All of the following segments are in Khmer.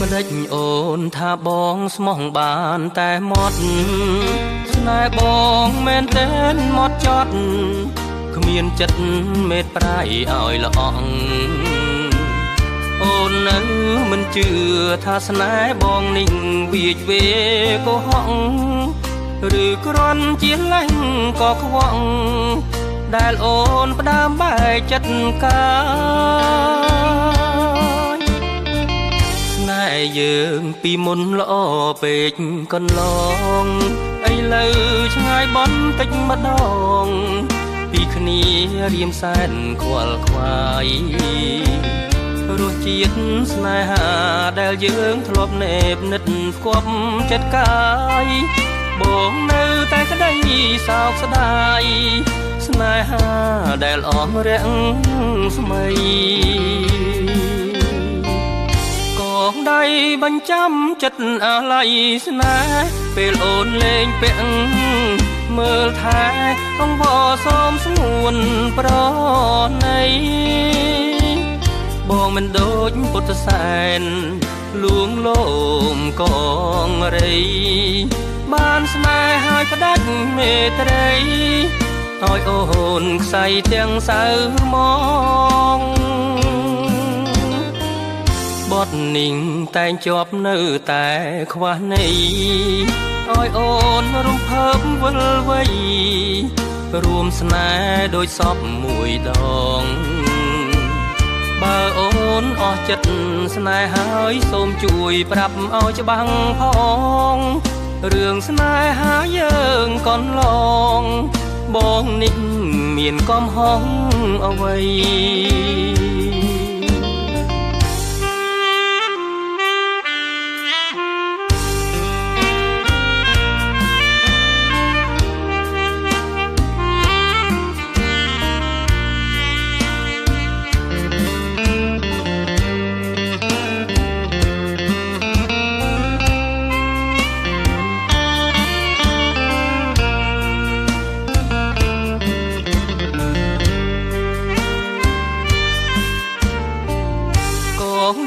មិនដេចអូនថាបងស្មោះបានតែមាត់ស្នេហ៍បងមែនតែនមាត់ចត់គ្មានចិត្តមេត្រាយឲ្យល្អងអូននៅមិនជឿថាស្នេហ៍បងនេះវាចវេកុហកឬគ្រាន់ជាលេងក៏ខ្វក់ដែលអូនផ្ដើមបែកចិត្តកាយស្នេហ៍យើងពីមុនល្អពេកកន្លងឥឡូវឆ្ងាយបន្តិចម្ដងពីគ្នារៀមសែនខ្វល់ខ្វាយរសជាតិស្នេហាដែលយើងធ្លាប់នេបនិតស្គប់ចិត្តកាយបងនៅតែក្តីសោកស្ដាយស្នេហាដែលអស់រាំងស្មៃកងដៃបញ្ចាំចិត្តអាឡ័យស្នេហ៍ពេលអូនលេងពាក់មើលថែអង្វរសូមស្ងួនប្រណីបងមិនដូចពុទ្ធសែនលួងលោមកងរីបានស្នេហ៍ឲ្យផ្ដាច់មេត្រីឲ្យអូនខ្សែទាំងសៅមកបទនេះតែងជាប់នៅតែខ្វះន័យឲ្យអូនរំភើបវិលវ័យរួមស្នេហ៍ដូចសពមួយដងបើអូនអស់ចិត្តស្នេហ៍ហើយសូមជួយប្រាប់ឲ្យច្បាស់ផងរឿងស្នេហាយើងកន្លងបងនេះមានកំហុសអ្វី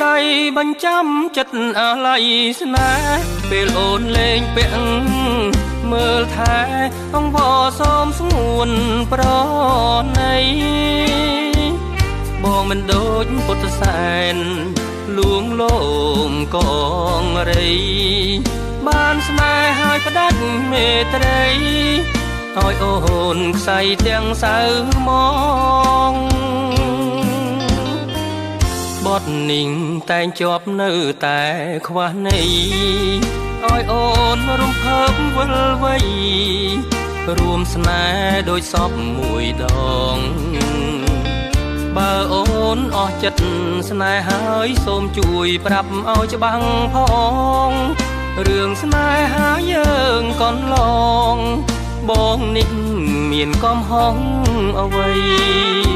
ដៃបញ្ចាំចិត្តអាឡ័យស្នេហ៍ពេលអូនលេងពាក់មើលថែអង្វរសូមស្ងួនប្រណីបងមិនដូចពុទ្ធសែនលួងលោមកងរីបានស្នេហ៍ឲ្យផ្ដាច់មេត្រីឲ្យអូនខ្សែទាំងសៅមកបទនេះតែងជាប់នៅតែខ្វះន័យឲ្យអូនរំភើបវិលវ័យរួមស្នេហ៍ដូចសពមួយដងបើអូនអស់ចិត្តស្នេហ៍ហើយសូមជួយប្រាប់ឲ្យច្បាស់ផងរឿងស្នេហាយើងកន្លងបងនេះមានកំហុសអ្វី